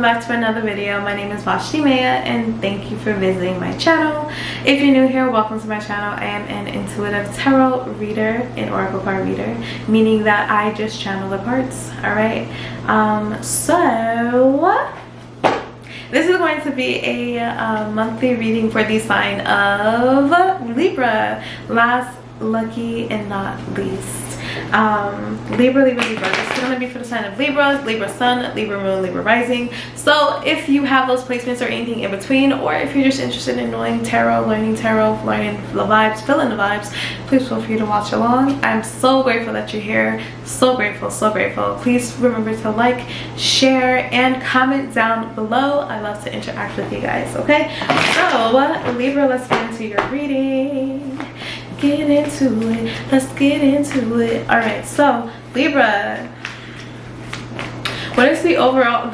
welcome back to another video. My name is Vashti Ma'a and thank you for visiting my channel. If you're new here, welcome to my channel. I am an intuitive tarot reader and oracle card reader, meaning that I just channel the cards. Alright, so this is going to be a monthly reading for the sign of Libra, last, lucky, and not least. Libra. This is going to be for the sign of Libra, Libra sun, Libra moon, Libra rising. So if you have those placements or anything in between, or if you're just interested in knowing tarot, learning the vibes, feeling the vibes, please feel free to watch along. I'm so grateful that you're here. So grateful, so grateful. Please remember to like, share, and comment down below. I love to interact with you guys, okay? So Libra, let's get into your reading. Get into it. Let's get into it. All right, so Libra, what is the overall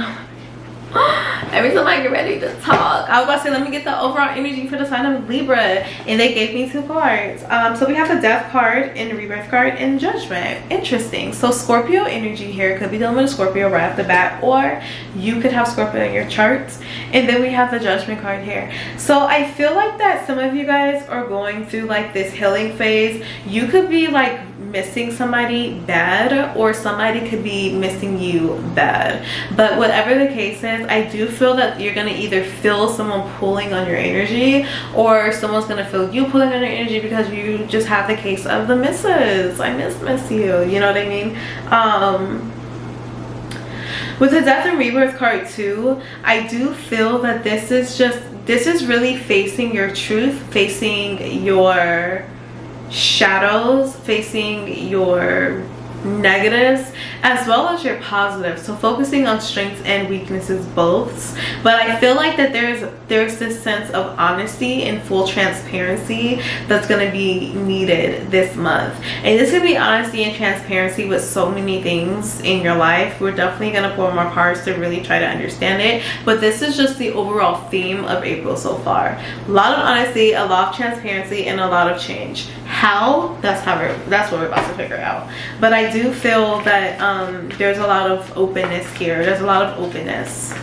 every time I get ready to talk, I was about to say, let me get the overall energy for the sign of Libra, and they gave me two cards. So we have the Death card and the Rebirth card and Judgment. Interesting. So Scorpio energy here, could be dealing with a Scorpio right off the bat, or you could have Scorpio in your charts. And then we have the Judgment card here. So I feel like that some of you guys are going through like this healing phase. You could be like missing somebody bad, or somebody could be missing you bad. But whatever the case is, I do feel that you're gonna either feel someone pulling on your energy, or someone's gonna feel you pulling on your energy, because you just have the case of the misses. I miss you, you know what I mean? With the Death and Rebirth card too, I do feel that this is really facing your truth, facing your shadows, facing your negatives as well as your positives. So focusing on strengths and weaknesses both. But I feel like that there's this sense of honesty and full transparency that's going to be needed this month. And this could be honesty and transparency with so many things in your life. We're definitely going to pull more cards to really try to understand it, but this is just the overall theme of April so far. A lot of honesty, a lot of transparency, and a lot of change. How? That's what we're about to figure out. But I do feel that there's a lot of openness here. There's a lot of openness.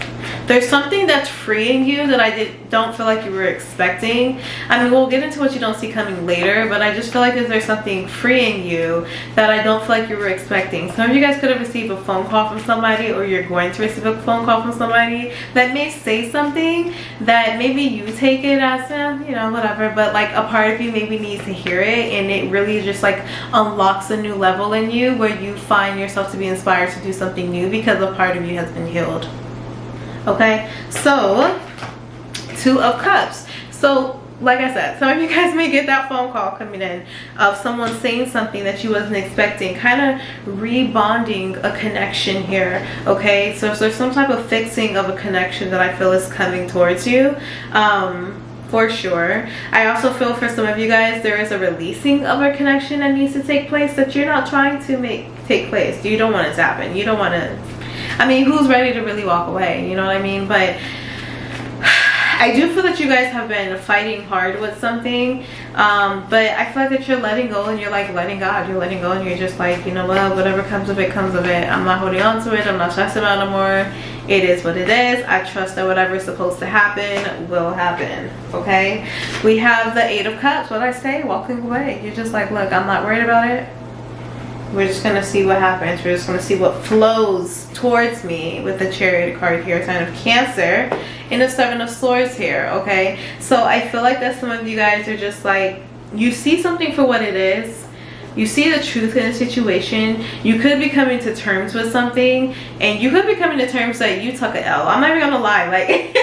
There's something that's freeing you that don't feel like you were expecting. I mean, we'll get into what you don't see coming later, but I just feel like there's something freeing you that I don't feel like you were expecting. Some of you guys could have received a phone call from somebody, or you're going to receive a phone call from somebody that may say something that maybe you take it as, you know, whatever, but like a part of you maybe needs to hear it, and it really just like unlocks a new level in you where you find yourself to be inspired to do something new because a part of you has been healed. Okay, so Two of Cups. So like I said, some of you guys may get that phone call coming in of someone saying something that you wasn't expecting, kind of rebonding a connection here. Okay, so if there's some type of fixing of a connection that I feel is coming towards you, for sure. I also feel for some of you guys there is a releasing of a connection that needs to take place that you're not trying to make take place. You don't want it to happen. You don't want to, I mean, who's ready to really walk away? You know what I mean? But I do feel that you guys have been fighting hard with something, but I feel like that you're letting go, and you're like letting God. You're letting go, and you're just like, you know what, whatever comes of it, comes of it. I'm not holding on to it. I'm not stressing about it no more. It is what it is. I trust that whatever is supposed to happen will happen. Okay, we have the Eight of Cups. What I say, walking away. You're just like, look, I'm not worried about it. We're just going to see what happens. We're just going to see what flows towards me with the Chariot card here, sign of Cancer, and the Seven of Swords here, okay? So I feel like that some of you guys are just like, you see something for what it is. You see the truth in a situation. You could be coming to terms with something, and you could be coming to terms that you took an L. I'm not even going to lie. Like,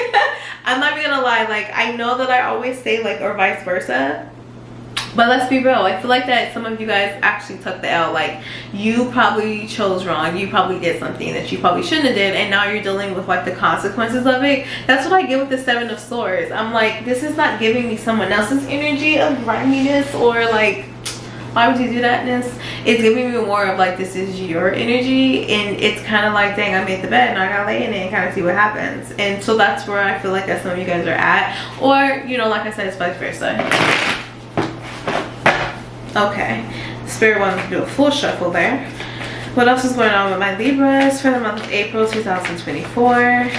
I'm not even going to lie. Like, I know that I always say, like, or vice versa. But let's be real, I feel like that some of you guys actually took the L. Like, you probably chose wrong. You probably did something that you probably shouldn't have did, and now you're dealing with like the consequences of it. That's what I get with the Seven of Swords. I'm like, this is not giving me someone else's energy of griminess, or like, why would you do thatness? It's giving me more of like, this is your energy, and it's kind of like, dang, I made the bed and I gotta lay in it and kind of see what happens. And so that's where I feel like that some of you guys are at, or, you know, like I said, it's vice versa. Okay, Spirit wanted to do a full shuffle there. What else is going on with my Libras for the month of April 2024?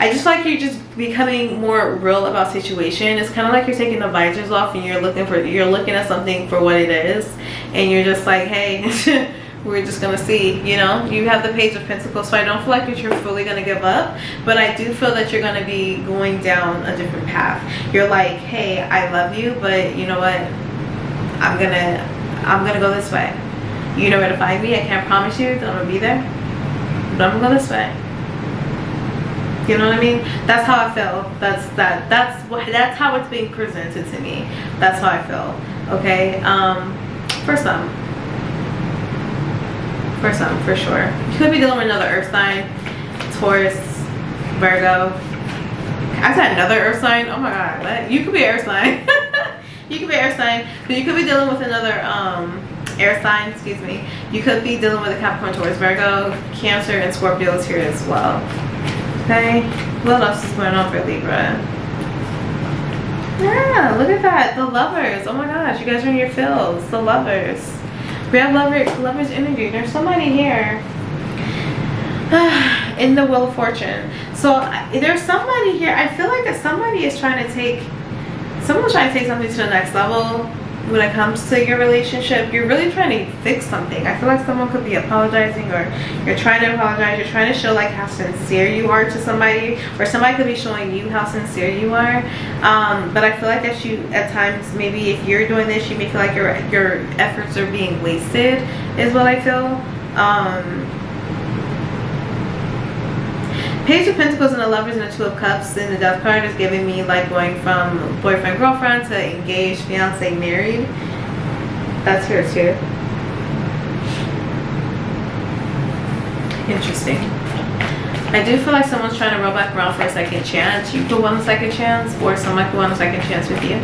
I just feel like you're just becoming more real about situation. It's kind of like you're taking the visors off and you're looking at something for what it is, and you're just like, hey, we're just gonna see, you know. You have the Page of Pentacles, so I don't feel like that you're fully gonna give up, but I do feel that you're gonna be going down a different path. You're like, hey, I love you, but you know what, I'm gonna go this way. You know where to find me. I can't promise you that I'm gonna be there, but I'm gonna go this way. You know what I mean? That's how I feel. That's how it's being presented to me. That's how I feel. Okay. For some, for sure. You could be dealing with another earth sign, Taurus, Virgo. I said another earth sign. Oh my god, what? You could be an earth sign. You could be an earth sign, but you could be dealing with another air sign. Excuse me. You could be dealing with a Capricorn, Taurus, Virgo, Cancer, and Scorpio is here as well. Okay. What else is going on for Libra? Yeah, look at that. The Lovers. Oh my gosh, you guys are in your feels. The Lovers. We have lovers energy. There's somebody here in the Wheel of Fortune. So there's somebody here. I feel like that somebody is trying to take, someone's trying to take something to the next level when it comes to your relationship. You're really trying to fix something. I feel like someone could be apologizing, or you're trying to apologize. You're trying to show like how sincere you are to somebody, or somebody could be showing you how sincere you are. But I feel like that you, at times, maybe if you're doing this, you may feel like your efforts are being wasted, is what I feel. Page of Pentacles and the Lovers and the Two of Cups in the Death card is giving me like going from boyfriend, girlfriend to engaged, fiance, married. That's here too. Interesting. I do feel like someone's trying to roll back around for a second chance. You could want a second chance, or someone could want a second chance with you.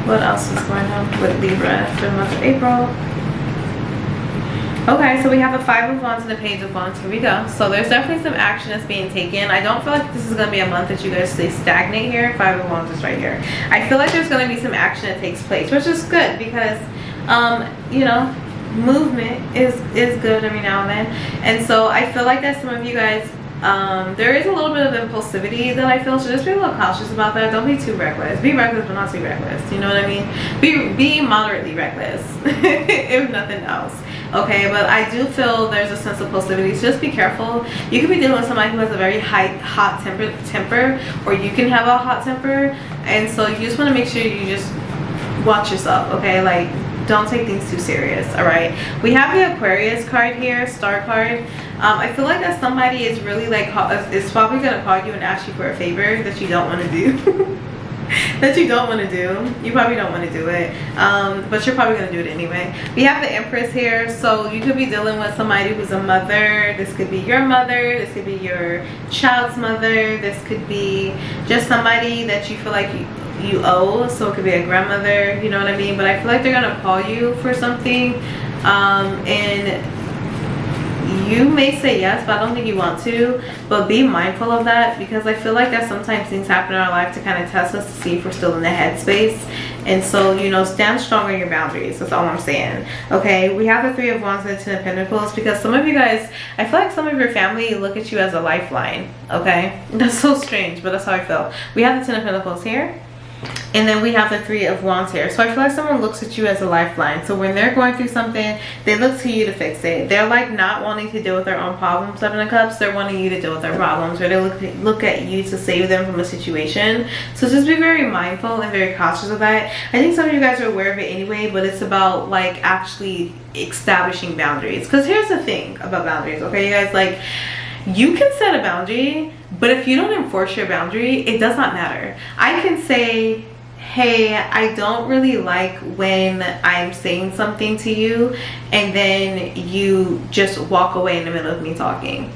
What else is going on with Libra for the month of April? Okay, so we have the Five of Wands and the Page of Wands. Here we go. So there's definitely some action that's being taken. I don't feel like this is going to be a month that you guys stay stagnant here. Five of Wands is right here. I feel like there's going to be some action that takes place, which is good because, you know, movement is good every now and then. And so I feel like that some of you guys, there is a little bit of impulsivity that I feel, so just be a little cautious about that. Don't be too reckless. Be reckless, but not too reckless. You know what I mean? Be moderately reckless, if nothing else. Okay, but I do feel there's a sense of impulsivity, so just be careful. You could be dealing with somebody who has a very hot temper, or you can have a hot temper, and so you just want to make sure you just watch yourself. Okay, like, don't take things too serious. All right, we have the Aquarius card here, Star card. I feel like that somebody is really like, is probably gonna call you and ask you for a favor that you don't want to do. That you don't want to do. You probably don't want to do it, but you're probably going to do it anyway. We have the Empress here, so you could be dealing with somebody who's a mother. This could be your mother, this could be your child's mother, this could be just somebody that you feel like you owe, so it could be a grandmother, you know what I mean? But I feel like they're going to call you for something, and you may say yes, but I don't think you want to. But be mindful of that, because I feel like that sometimes things happen in our life to kind of test us to see if we're still in the headspace. And so, you know, stand strong on your boundaries. That's all I'm saying. Okay, we have the Three of Wands and the Ten of Pentacles, because some of you guys, I feel like some of your family look at you as a lifeline. Okay, that's so strange, but that's how I feel. We have the Ten of Pentacles here, and then we have the Three of Wands here. So I feel like someone looks at you as a lifeline. So when they're going through something, they look to you to fix it. They're like not wanting to deal with their own problems, Seven of Cups. They're wanting you to deal with their problems, or they look at you to save them from a situation. So just be very mindful and very cautious of that. I think some of you guys are aware of it anyway, but it's about like actually establishing boundaries. Because here's the thing about boundaries, okay, you guys, like, you can set a boundary, but if you don't enforce your boundary, it does not matter. I can say, hey, I don't really like when I'm saying something to you, and then you just walk away in the middle of me talking.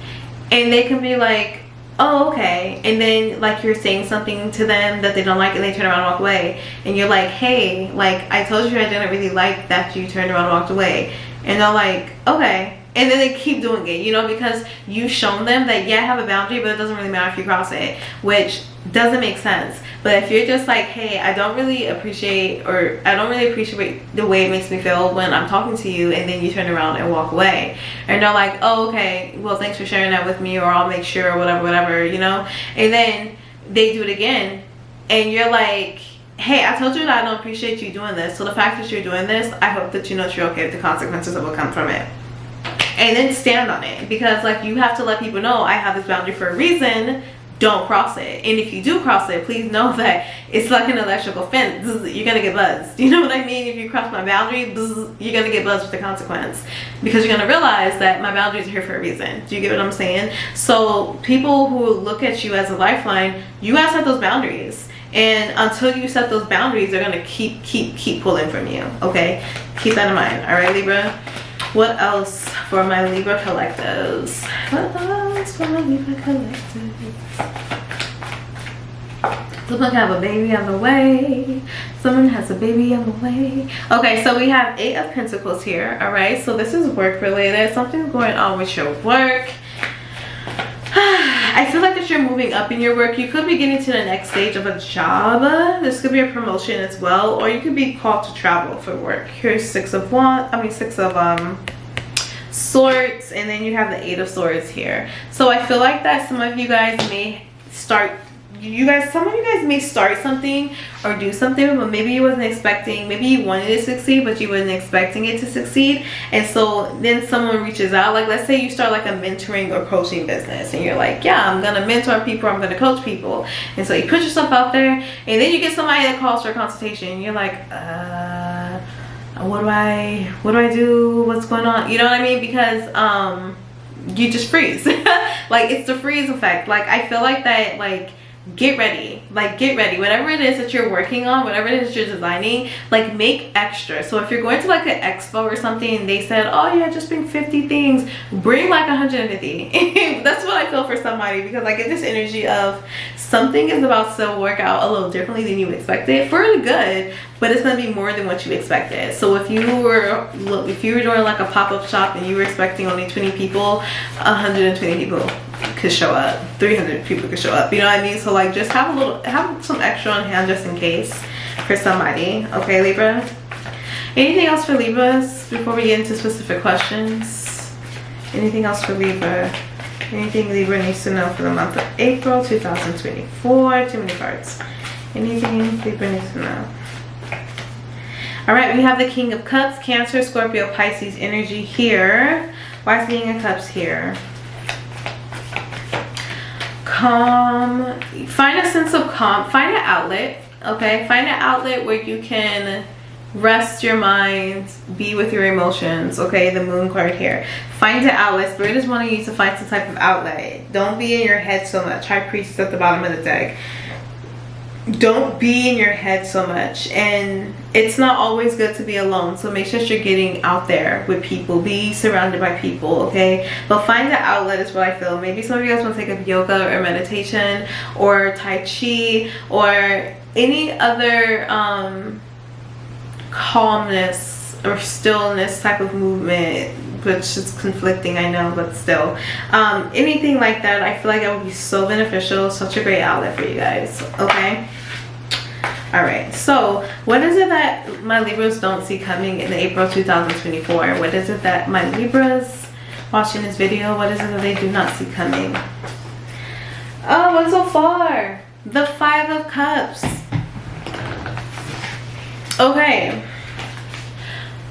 And they can be like, oh, okay. And then like you're saying something to them that they don't like, and they turn around and walk away. And you're like, hey, like, I told you I didn't really like that you turned around and walked away. And they're like, okay. And then they keep doing it, you know, because you've shown them that, yeah, I have a boundary, but it doesn't really matter if you cross it, which doesn't make sense. But if you're just like, hey, I don't really appreciate the way it makes me feel when I'm talking to you, and then you turn around and walk away, and they're like, oh, okay, well, thanks for sharing that with me, or I'll make sure, or whatever, you know, and then they do it again, and you're like, hey, I told you that I don't appreciate you doing this, so the fact that you're doing this, I hope that you know that you're okay with the consequences that will come from it. And then stand on it, because like, you have to let people know, I have this boundary for a reason, don't cross it. And if you do cross it, please know that it's like an electrical fence. You're gonna get buzzed. You know what I mean? If you cross my boundary, you're gonna get buzzed with the consequence, because you're gonna realize that my boundaries are here for a reason. Do you get what I'm saying? So people who look at you as a lifeline, you guys have those boundaries. And until you set those boundaries, they're gonna keep pulling from you. Okay, keep that in mind. All right, Libra. What else for my Libra collectives? What else for my Libra collectives? Someone have a baby on the way. Someone has a baby on the way. Okay, so we have 8 of Pentacles here. All right, so this is work related. Something's going on with your work. I feel like that you're moving up in your work. You could be getting to the next stage of a job. This could be a promotion as well, or you could be called to travel for work. Here's 6 of Swords, and then you have the 8 of Swords here. So I feel like that some of you guys may start, some of you guys may start something or do something, but maybe you wasn't expecting, maybe you wanted it to succeed, but you wasn't expecting it to succeed. And so then someone reaches out, like let's say you start like a mentoring or coaching business, and you're like, yeah, I'm gonna mentor people, I'm gonna coach people. And so you put yourself out there, and then you get somebody that calls for a consultation, and you're like, what do I do? What's going on? You know what I mean? Because you just freeze. Like, it's the freeze effect. Like, I feel like that, like, get ready, whatever it is that you're working on, whatever it is that you're designing, like, make extra. So if you're going to like an expo or something, and they said, oh yeah, just bring 50 things, bring like 150. That's what I feel for somebody, because I get this energy of something is about to work out a little differently than you expected, for the good, but it's going to be more than what you expected. So if you were doing like a pop-up shop and you were expecting only 20 people, 120 people could show up, 300 people could show up, you know what I mean? So like, just have some extra on hand just in case for somebody. Okay, Libra? Anything else for Libras before we get into specific questions? Anything else for Libra? Anything Libra needs to know for the month of April 2024? Too many cards. Anything Libra needs to know? All right, we have the King of Cups, Cancer, Scorpio, Pisces energy here. Why is the King of Cups here? Calm. Find a sense of calm. Find an outlet. Okay, find an outlet where you can rest your mind, be with your emotions. Okay, the Moon card here. Find an outlet. Spirit is wanting you to find some type of outlet. Don't be in your head so much. High Priestess at the bottom of the deck. Don't be in your head so much, and it's not always good to be alone, so make sure that you're getting out there with people, be surrounded by people. Okay, but find the outlet is what I feel. Maybe some of you guys want to take up yoga or meditation or Tai Chi or any other calmness or stillness type of movement, which is conflicting, I know, but still, anything like that. I feel like it would be so beneficial, such a great outlet for you guys. Okay, all right, so what is it that my Libras don't see coming in April 2024? What is it that my Libras watching this video, what is it that they do not see coming? Oh, what's so far? The 5 of Cups. Okay,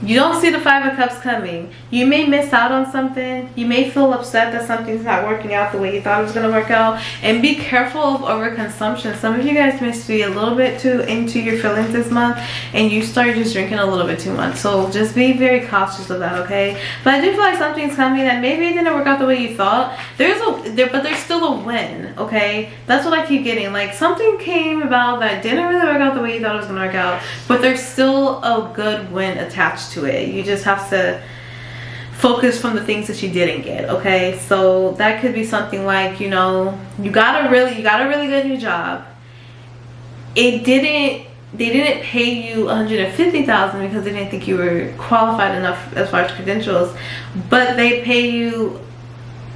you don't see the 5 of Cups coming. You may miss out on something. You may feel upset that something's not working out the way you thought it was going to work out. And be careful of overconsumption. Some of you guys may be a little bit too into your feelings this month, and you start just drinking a little bit too much. So just be very cautious of that, okay? But I do feel like something's coming that maybe it didn't work out the way you thought. But there's still a win, okay? That's what I keep getting. Like, something came about that didn't really work out the way you thought it was going to work out, but there's still a good win attached to it. You just have to focus from the things that you didn't get. Okay, so that could be something like, you know, you got a really good new job. They didn't pay you $150,000 because they didn't think you were qualified enough as far as credentials, but they pay you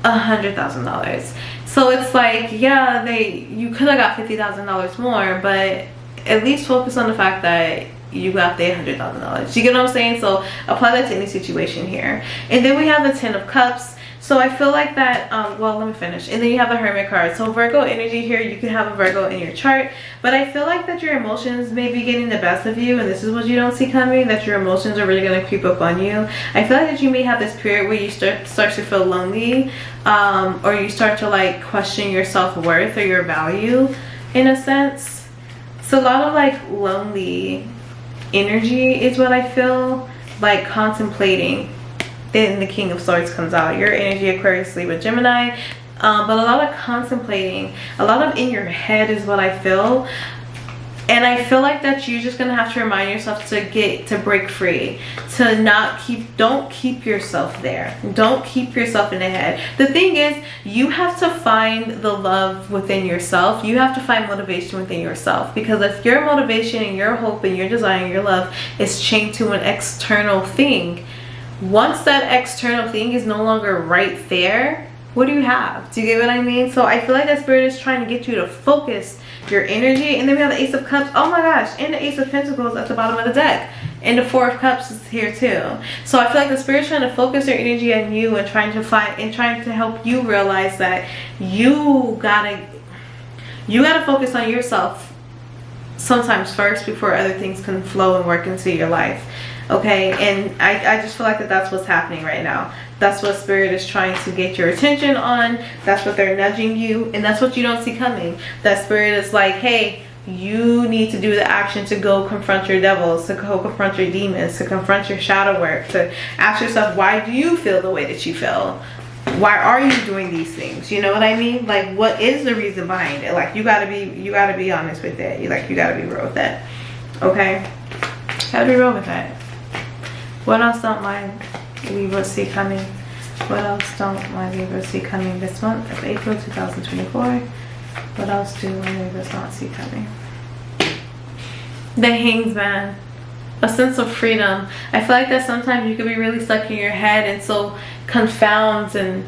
$100,000. So it's like, yeah, you could have got $50,000 more, but at least focus on the fact that you got the $100,000. You get what I'm saying? So apply that to any situation here. And then we have the 10 of Cups. So I feel like that, well, let me finish. And then you have the Hermit card. So Virgo energy here, you can have a Virgo in your chart. But I feel like that your emotions may be getting the best of you. And this is what you don't see coming, that your emotions are really going to creep up on you. I feel like that you may have this period where you start to feel lonely. Or you start to like question your self-worth or your value in a sense. So a lot of like lonely energy is what I feel, like contemplating. Then the King of Swords comes out. Your energy, Aquarius, Libra, Gemini. But a lot of contemplating, a lot of in your head is what I feel. And I feel like that you're just gonna have to remind yourself to break free, to don't keep yourself there. Don't keep yourself in the head. The thing is, you have to find the love within yourself. You have to find motivation within yourself, because if your motivation and your hope and your desire and your love is chained to an external thing, once that external thing is no longer right there, what do you have? Do you get what I mean? So I feel like that Spirit is trying to get you to focus your energy. And then we have the Ace of Cups. Oh my gosh. And the Ace of Pentacles at the bottom of the deck. And the Four of Cups is here too. So I feel like the Spirit's trying to focus their energy on you and trying to help you realize that you gotta focus on yourself sometimes first before other things can flow and work into your life. Okay, and I just feel like that's what's happening right now. That's what Spirit is trying to get your attention on. That's what they're nudging you, and that's what you don't see coming. That Spirit is like, hey, you need to do the action to go confront your devils, to go confront your demons, to confront your shadow work, to ask yourself, why do you feel the way that you feel? Why are you doing these things? You know what I mean? Like, what is the reason behind it? Like, you gotta be honest with it. You gotta be real with that. Okay? Gotta be real with that. What else don't my Libra see coming? What else don't my Libra see coming this month of April 2024? What else do my Libras not see coming? The Hanged Man. A sense of freedom. I feel like that sometimes you could be really stuck in your head and so confounds, and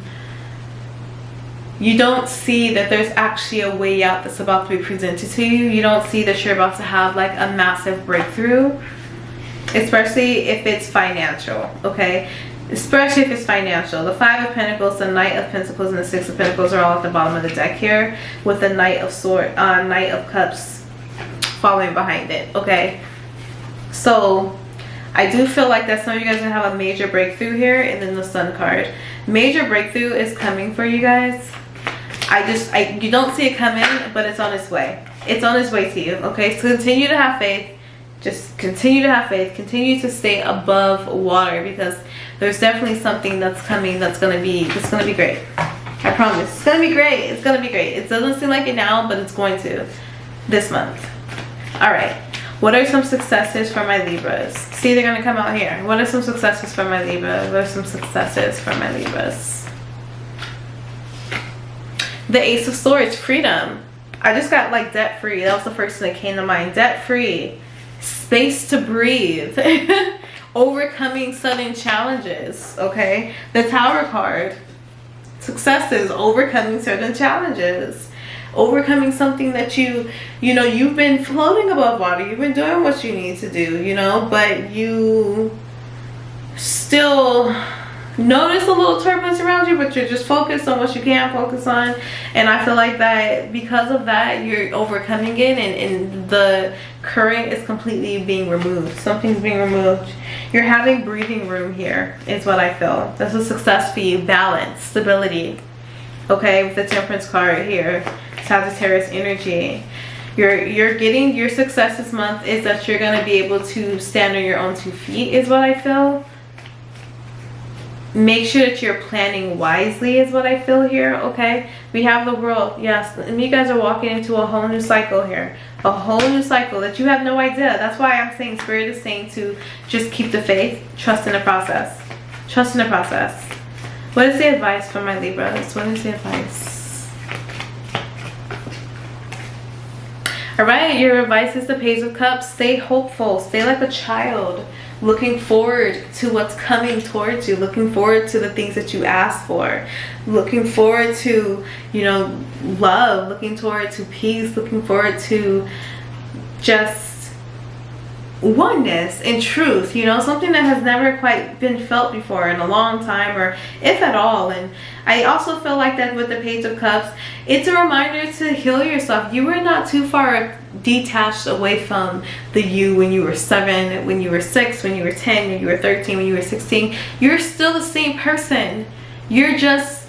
you don't see that there's actually a way out that's about to be presented to you. You don't see that you're about to have like a massive breakthrough. Especially if it's financial, okay? Especially if it's financial. The Five of Pentacles, the Knight of Pentacles, and the Six of Pentacles are all at the bottom of the deck here, with the Knight of Cups following behind it, okay? So I do feel like that some of you guys are gonna have a major breakthrough here. And then the Sun card. Major breakthrough is coming for you guys. You don't see it coming, but it's on its way. It's on its way to you, okay? So continue to have faith. Just continue to have faith. Continue to stay above water, because there's definitely something that's coming that's gonna be great. I promise. It's gonna be great. It's gonna be great. It doesn't seem like it now, but it's going to this month. Alright. What are some successes for my Libras? See, they're gonna come out here. What are some successes for my Libra? What are some successes for my Libras? The Ace of Swords, freedom. I just got like debt free. That was the first thing that came to mind. Debt free. Space to breathe. Overcoming sudden challenges. Okay, the Tower card. Successes. Overcoming certain challenges. Overcoming something that you've been floating above water. You've been doing what you need to do, but you still notice a little turbulence around you, but you're just focused on what you can focus on. And I feel like that because of that, you're overcoming it, and the current is completely being removed. Something's being removed. You're having breathing room here is what I feel. That's a success for you. Balance, stability. Okay, with the Temperance card here, Sagittarius energy. You're getting your success this month is that you're going to be able to stand on your own 2 feet is what I feel. Make sure that you're planning wisely is what I feel here, okay? We have the World, yes. And you guys are walking into a whole new cycle here. A whole new cycle that you have no idea. That's why I'm saying Spirit is saying to just keep the faith. Trust in the process. Trust in the process. What is the advice for my Libras? What is the advice? Alright, your advice is the Page of Cups. Stay hopeful. Stay like a child. looking forward to what's coming towards you, looking forward to the things that you ask for, looking forward to, you know, love, looking forward to peace, looking forward to just oneness and truth, you know, something that has never quite been felt before in a long time, or if at all. And I also feel like that with the Page of Cups, it's a reminder to heal yourself. You were not too far detached away from the you when you were 7, when you were 6, when you were 10, when you were 13, when you were 16. You're still the same person. You're just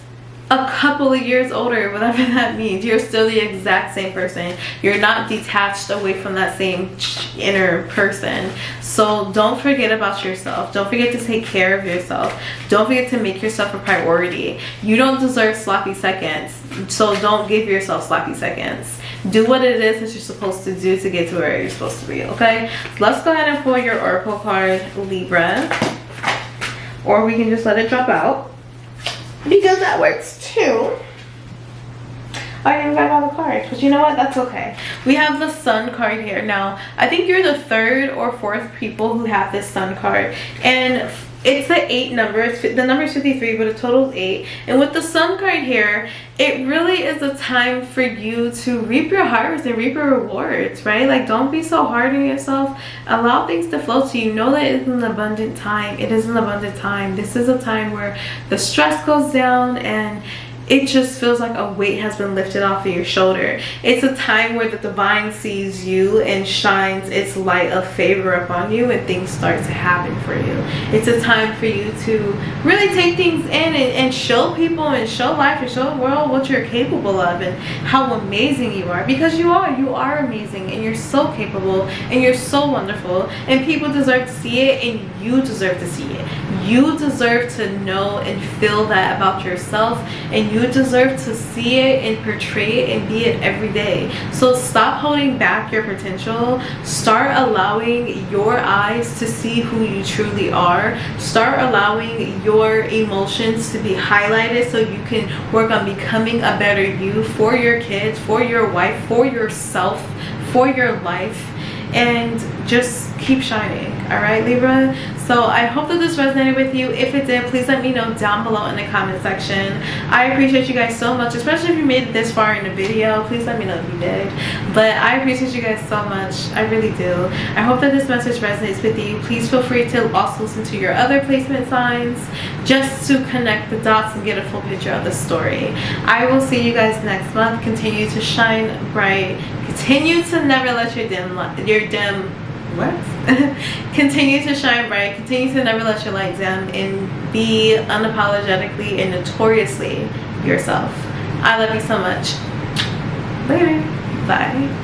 a couple of years older, whatever that means. You're still the exact same person. You're not detached away from that same inner person. So don't forget about yourself. Don't forget to take care of yourself. Don't forget to make yourself a priority. You don't deserve sloppy seconds, so don't give yourself sloppy seconds. Do what it is that you're supposed to do to get to where you're supposed to be, okay? Let's go ahead and pull your Oracle card, Libra, or we can just let it drop out, because that works too. I didn't even got all the cards, but you know what? That's okay. We have the Sun card here. Now, I think you're the 3rd or 4th people who have this Sun card, and it's the 8 number. The number is 53, but the total is 8. And with the Sun card here, it really is a time for you to reap your harvest and reap your rewards, right? Like, don't be so hard on yourself. Allow things to flow to you. Know that it's an abundant time. It is an abundant time. This is a time where the stress goes down and it just feels like a weight has been lifted off of your shoulder. It's a time where the divine sees you and shines its light of favor upon you, and things start to happen for you. It's a time for you to really take things in and show people and show life and show the world what you're capable of and how amazing you are. Because you are amazing, and you're so capable, and you're so wonderful, and people deserve to see it, and you deserve to see it. You deserve to know and feel that about yourself, and you deserve to see it and portray it and be it every day. So stop holding back your potential. Start allowing your eyes to see who you truly are. Start allowing your emotions to be highlighted so you can work on becoming a better you for your kids, for your wife, for yourself, for your life, and just keep shining. All right, Libra? So I hope that this resonated with you. If it did, please let me know down below in the comment section. I appreciate you guys so much, especially if you made it this far in the video. Please let me know if you did. But I appreciate you guys so much. I really do. I hope that this message resonates with you. Please feel free to also listen to your other placement signs just to connect the dots and get a full picture of the story. I will see you guys next month. Continue to shine bright. Continue to never let continue to shine bright. Continue to never let your light dim, and be unapologetically and notoriously yourself. I love you so much. Later. Bye.